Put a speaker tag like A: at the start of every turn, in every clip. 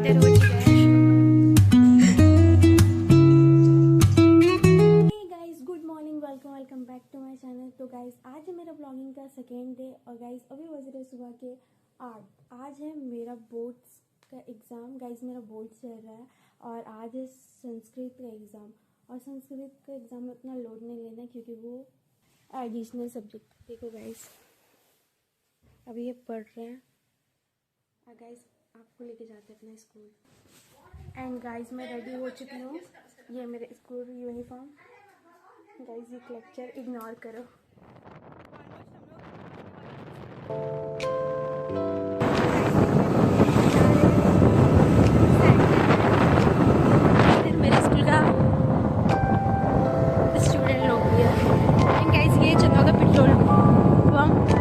A: तैयार हो चुके हैं। Guys good morning, welcome back to my channel. तो गाइस आज है मेरा ब्लॉगिंग का सेकेंड डे और गाइस अभी बज रहे सुबह के 8। आज है मेरा बोर्ड्स का एग्ज़ाम। गाइस मेरा बोर्ड्स चल रहा है और आज है संस्कृत का एग्ज़ाम। और संस्कृत का एग्ज़ाम में उतना लोड नहीं लेना क्योंकि वो एडिशनल सब्जेक्ट। देखो गाइस अभी ये पढ़ रहे हैं और गाइस आपको लेके जाते हैं अपने स्कूल। एंड गाइस मैं रेडी हो चुकी हूँ, ये मेरे स्कूल यूनिफॉर्म। गाइस ये लेक्चर इग्नोर करो। मेरे स्कूल का स्टूडेंट लोग भी है। एंड गाइस ये चंदा का पेट्रोल पंप।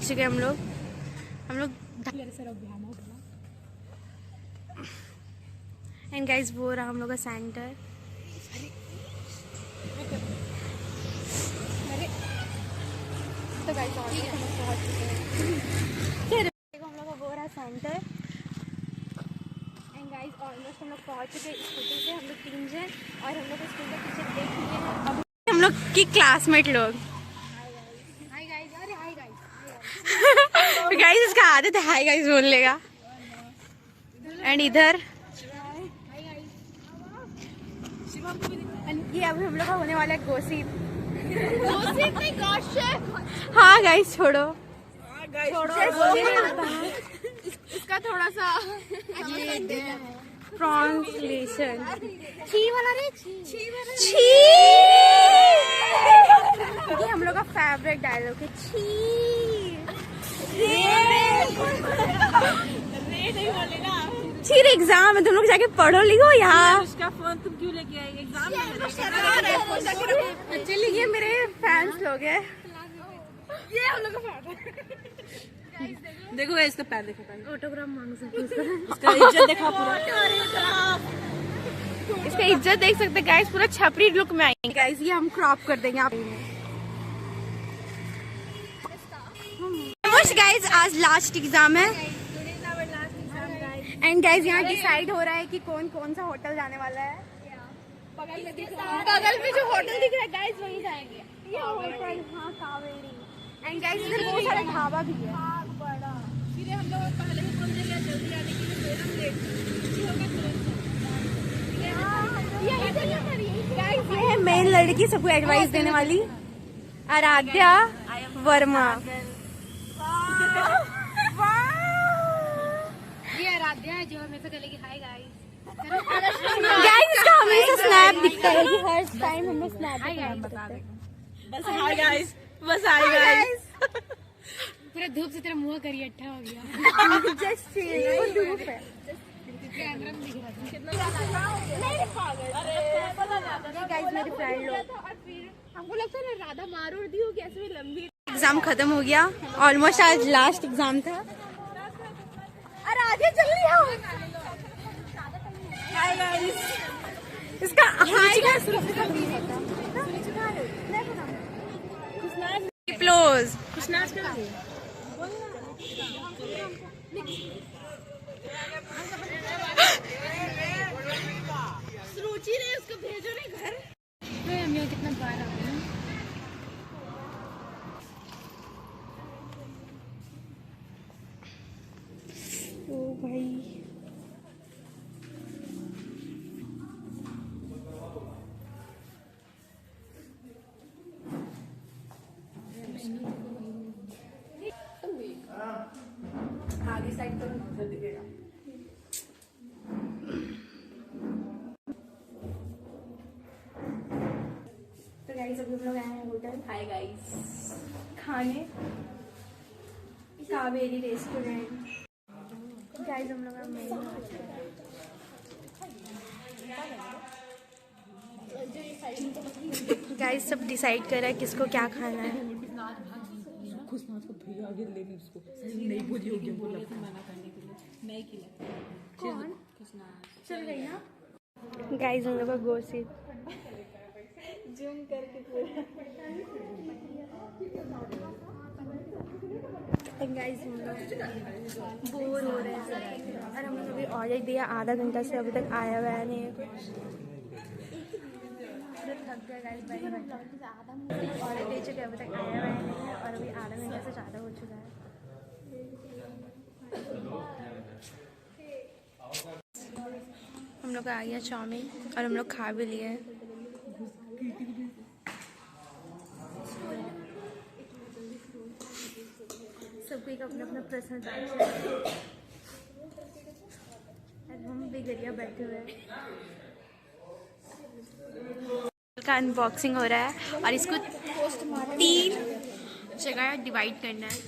A: चुके हम लोग एंड गाइस वो रहा हम लोग का सेंटर। तो गाइस हम लोग पहुंच चुके हैं। देखो हम लोग का वो रहा सेंटर। एंड गाइस ऑलमोस्ट हम लोग पहुंच चुके हैं स्कूटी से। हम लोग 3 जन और हम लोग को स्कूल का टीचर देख लिए हैं। अभी हम लोग की क्लासमेट लोग। गाइस इसका आदत है हाय गाइस बोलने का। एंड इधर ये अभी हम लोग का होने वाला है गोसिप। हाँ गाइस छोड़ो
B: इसका थोड़ा सा
A: ट्रांसलेशन। छी वाला रे छी। ये हम लोग का फेवरेट डायलॉग है छी। फिर एग्जाम है, तुम लोग जाके पढ़ो लिखो यहाँ।
B: उसका फोन तुम क्यों लेके आई एग्जाम में?
A: चलिए ये मेरे फैंस लोग हैं।
B: ये हम लोग का फैन। देखो इसका पैर देखो, पैर
A: ऑटोग्राफ मांग सकते हैं।
B: इसका इज्जत देखा पूरा।
A: इसका इज्जत देख सकते हैं गाइस, पूरा छपरी लुक में आएंगे गाइस। ये हम क्रॉप कर देंगे आप। गाइस आज लास्ट एग्जाम है एंड गाइस यहाँ डिसाइड हो रहा है कि कौन कौन सा होटल जाने वाला है।
B: बगल में जो होटल दिख रहा है गाइस वहीं जाएंगे।
A: ये होटल हाँ कावेरी। एंड गाइस इधर बहुत सारा ढाबा भी है।
B: फिर हम लोग पहले ही बोल दिया जल्दी आने के लिए, फिर हम लेट
A: गाइस ये है मेन लड़की सबको एडवाइस देने वाली आराध्या वर्मा।
B: ये आराध्या है जो हमेशा चलेगी हाय गाइस।
A: गाइस इसका हमेशा स्नैप दिखता है कि हर टाइम हमें स्नैप दिखता है।
B: बस हाय गाइस, बस हाय गाइस। पूरा धूप से तेरा मुंह करिए अच्छा हो गया।
A: जस्ट चिल, वो धूप है।
B: कैमरा में दिख रहा था।
A: ये गाइस मेरे फ्रेंड लोग।
B: हमको लगता है ना राधा मारूर दी होगी ऐसे भी लंबी।
A: एग्जाम खत्म हो गया, ऑलमोस्ट आज लास्ट एग्जाम था। अरे आगे चल रही हो।
B: Hi guys.
A: इसका हाय गाइस क्लोज
B: कुछ नाच कर रही है। रुचि रे उसको भेजो रे घर। हम यहाँ कितना बार आ गए।
A: ओ भाई
B: आगे साइड पर उधर दिखेगा।
A: तो गाइस अभी हम लोग आए हैं होटल
B: हाय गाइस
A: खाने, कावेरी रेस्टोरेंट। गाइस हम लोग का मेनू गाइस सब डिसाइड कर रहा है किसको क्या खाना है। कौन चल गई ना गाइस हम लोग का गोसिप जूम करके पूरा गाइस हम लोग बोर हो रहे हैं और हम लोग अभी ऑर्डर दिया आधा घंटा से अभी तक आया हुआ है नहीं कुछ। थक गए गाइस ऑर्डर दे चुके अभी तक आया हुआ है नहीं और अभी आधा घंटा से ज़्यादा हो चुका है। हम लोग का आ गया चाउमीन और हम लोग खा भी लिए। सबको एक अपना अपना पर्सनल बैग है। हम भी गरिया बैठे हुए हैं। का अनबॉक्सिंग हो रहा है और इसको 3 जगह डिवाइड करना है।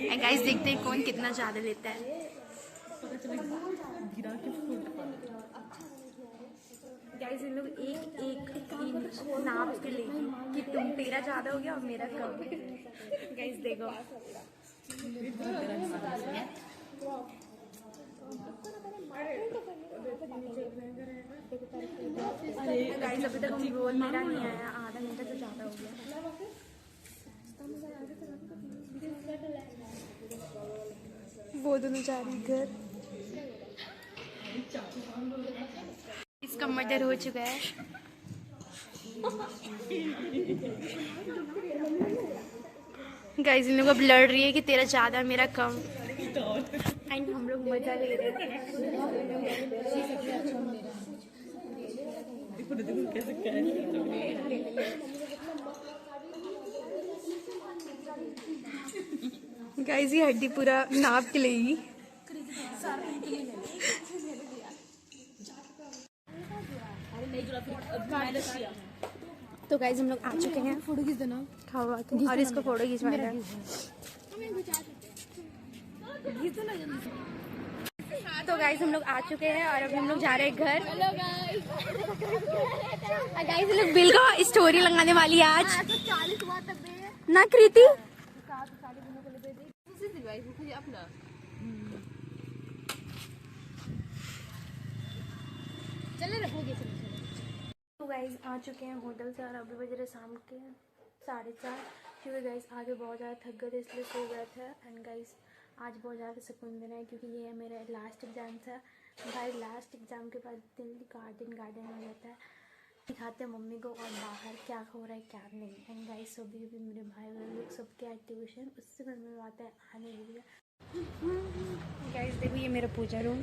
A: एंड गाइस देखते हैं कौन कितना ज़्यादा लेता है। गाइस इन लोग एक नाप के लेंगे कि तुम तेरा ज़्यादा हो गया और मेरा कम। गाइस देखो गाइस अभी तक हम रोल मेरा नहीं आया, आधा घंटा से ज़्यादा हो गया। वो दोनों जा रही घर। इसका मर्डर हो चुका है। गाइस इन लोग अब लड़ रही है कि तेरा ज़्यादा मेरा कम एंड हम लोग मजा ले रहे हैं। गाइस ये हड्डी पूरा नाप के लेगी। तो गाइस हम लोग आ चुके हैं। फोटो खींच देना खावा के और इसको फोटो खींचवाना। तो गाइस हम लोग आ चुके हैं और अभी हम लोग जा रहे हैं घर। गाइस लोग बिल का स्टोरी लगाने वाली है आज ना कृति। तो गाइस आ चुके हैं होटल से और अभी बज रहे शाम के 4:30 क्योंकि गाइस आगे बहुत ज़्यादा थक गए थे इसलिए सो गए थे। एंड गाइस आज बहुत ज़्यादा सुकून दे रहा है क्योंकि ये है मेरा लास्ट एग्ज़ाम था। भाई लास्ट एग्ज़ाम के बाद दिल गार्डन हो जाता है। दिखाते हैं मम्मी को और बाहर क्या हो रहा है क्या नहीं। एंड गाइस सभी भी मेरे भाई बहन लोग सबके आज ट्यूशन उससे घर में आता है आने के लिए। गाइस देखो ये मेरा पूजा रूम।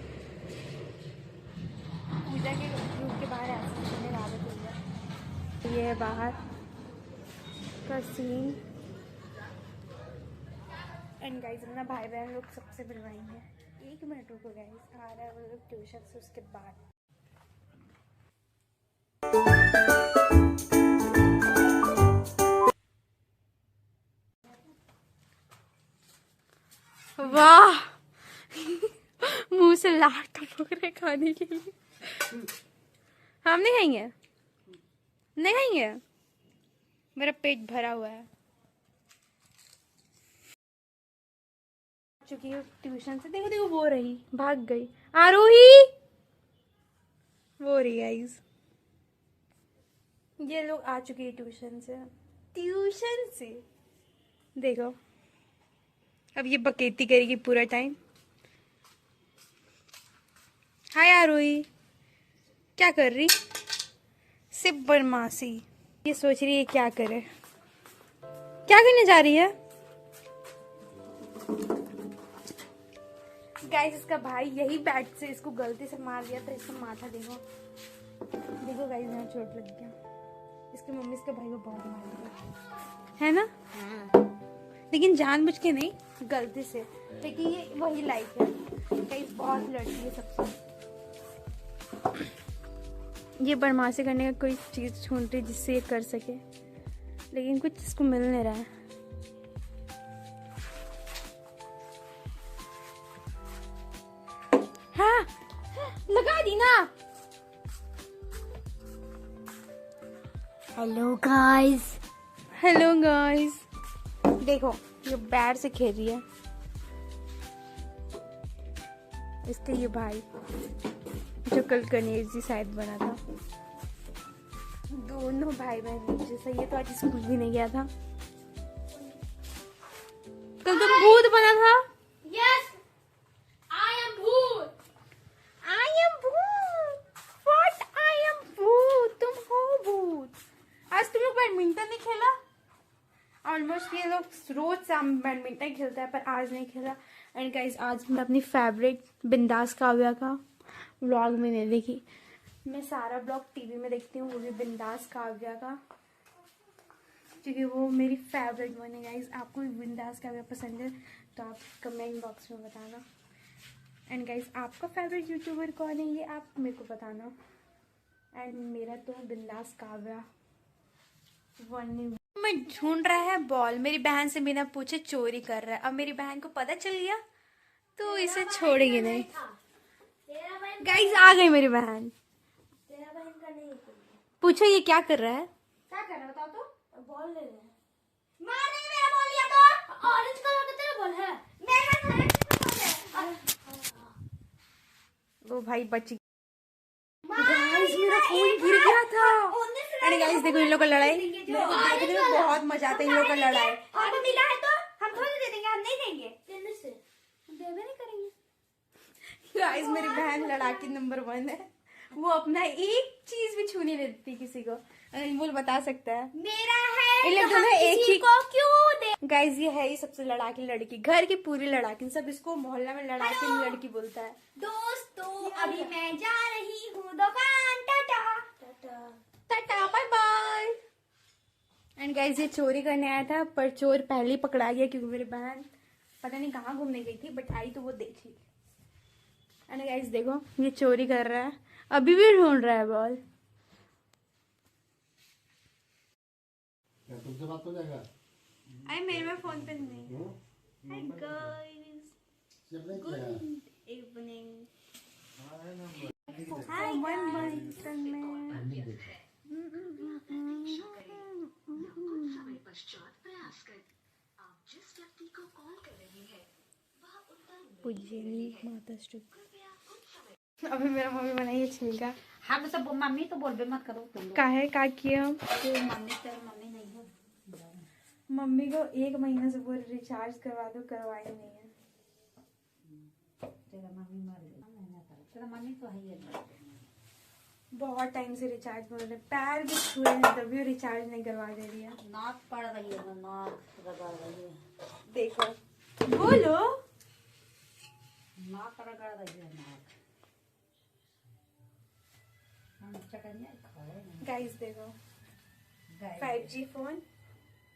A: पूजा के रूम के बाहर ऐसा आदत हो गया। ये है बाहर का सीन। एंड गाइस अपना भाई बहन लोग सबसे मिलवाएंगे। 1 मिनट रुको गाइस आ रहा है वो लोग ट्यूशन से उसके बाद। वाह मुंह से लार टपक रहे खाने के लिए। हम नहीं खाएंगे नहीं खाएंगे मेरा पेट भरा हुआ है। चुकी हूँ ट्यूशन से। देखो देखो वो रही भाग गई आरोही वो रही गाइस। ये लोग आ चुके हैं ट्यूशन से देखो अब ये बकेती करेगी पूरा टाइम। हाय आरोही क्या कर रही सिर्फ बदमाशी। ये सोच रही है क्या करे क्या करने जा रही है। गाइस इसका भाई यही बैट से इसको गलती से मार दिया था। इसका माथा देखो देखो गाइस यहाँ चोट लग गया। इसकी मम्मी इसके भाई को बहुत मार दिया है ना। लेकिन जानबूझ के नहीं गलती से। लेकिन ये वही लाइफ है गाइस बहुत लड़ती है सबसे। ये बदमाशी करने का कोई चीज ढूंढ रही जिससे ये कर सके लेकिन कुछ इसको मिल नहीं रहा है। हाँ लगा दी ना।
B: Hello guys.
A: हेलो गाइस, देखो ये बैट से खेल रही है। इसके ये भाई जो कल गणेश जी शायद बना था, दोनों भाई बहन जैसा। ये तो आज स्कूल भी नहीं गया था। कल तुम भूत बना था।
B: यस आई एम भूत।
A: आई एम भूत। व्हाट आई एम भूत? तुम हो भूत। आज तुम लोग बैडमिंटन नहीं खेला? ऑलमोस्ट ये लोग रोज शाम बैडमिंटन खेलता है, पर आज नहीं खेला। एंड गाइस आज मैं अपनी फेवरेट बिंदास काव्या का व्लॉग में नहीं देखी। मैं सारा ब्लॉग टीवी में देखती हूँ, वो भी बिंदास काव्या का, क्योंकि वो मेरी फेवरेट वन है। गाइस आपको भी बिंदास काव्या पसंद है तो आप कमेंट बॉक्स में बताना। एंड गाइस आपका फेवरेट यूट्यूबर कौन है ये आप मेरे को बताना। एंड मेरा तो बिंदास काव्या वन। मैं ढूंढ रहा है बॉल, मेरी बहन से बिना पूछे चोरी कर रहा है। अब मेरी बहन को पता चल गया तो इसे छोड़ेगी नहीं। गाइस आ गई मेरी बहन।
B: तेरा बहन का नहीं है।
A: पूछो ये क्या कर रहा है?
B: क्या कर रहा है बताओ तो? बॉल ले रहा है। मारेंगे मेरा बॉल लिया तो? ऑरेंज कलर का तेरा बॉल है। मेरा है।
A: वो भाई बच। गाइस मेरा फोन गिर गया था। अरे गाइस देखो इन लोग का लड़ाई, मेरे को देखने में बहुत मजा आता है इन लोग का लड़ाई।
B: और मिला है तो हम थोड़ी दे देंगे, हम नहीं देंगे। देने से देवे नहीं करेंगे।
A: गाइस मेरी बहन लड़ाकी नंबर 1 है। वो अपना एक चीज भी छूने नहीं देती किसी को। अनमोल बता सकता है।
B: मेरा है
A: इन लोग
B: तो
A: दोनों
B: हम
A: एक
B: किसी
A: ही
B: को क्यों दे।
A: गाइस ये है ही सबसे लड़ाकी लड़की, घर की पूरी लड़ाकी। सब इसको मोहल्ला में लड़ाकी लड़की बोलता है।
B: दोस्तों अभी मैं जा रही हूँ दुकान। Tata tata
A: tata bye bye. And guys ये चोरी करने आया था, पर चोर पहले ही पकड़ा गया क्योंकि मेरी बहन पता नहीं कहाँ घूमने गई थी, बट आई तो वो देखी। एंड गाइस देखो ये चोरी कर रहा है, अभी भी ढूंढ रहा है बॉल।
C: तुमसे बात हो जाएगा।
A: अरे मेरे में फोन पे नहीं। Hi guys, good evening. Hi बर्तन में पूजनी माता श्री। अभी मेरा मम्मी बनाई है छिलका।
B: हम सब मम्मी तो बोल बे मत करो तुम लोग।
A: काहे का किया?
B: तो मम्मी तेरी मम्मी नहीं हो।
A: मम्मी को 1 महीना से वो रिचार्ज करवा दो, करवाई नहीं है।
B: तेरा मम्मी मर गई। तेरा मम्मी तो है ही।
A: बहुत टाइम से रिचार्ज बोल रहे, पैर भी छुए हैं तभी रिचार्ज नहीं करवा दे रही है।
B: नाक पड़ रही है, नाक रगड़ रही है।
A: देखो बोलो।
B: नाक रगड़ रही है, नाक। हम चटनियाँ खाए ना।
A: गाइस देखो 5G फोन,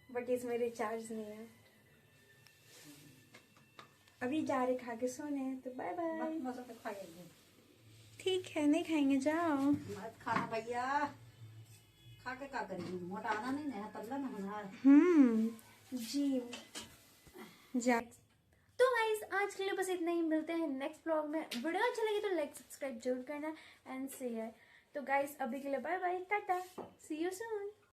A: बट इसमें रिचार्ज नहीं है। अभी जा रहे खा के सोने, तो बाय बाय।
B: मत खाइए।
A: ठीक है नहीं खाएंगे, जाओ।
B: मत खाना भैया। खा के क्या करेंगे? मोटा आना नहीं है, पतला ना होना।
A: जी जा। तो गाइस आज के लिए बस इतना ही, मिलते हैं नेक्स्ट व्लॉग में। वीडियो अच्छा लगे तो लाइक सब्सक्राइब जरूर करना एंड शेयर। तो गाइस अभी के लिए bye bye, tata, see you soon.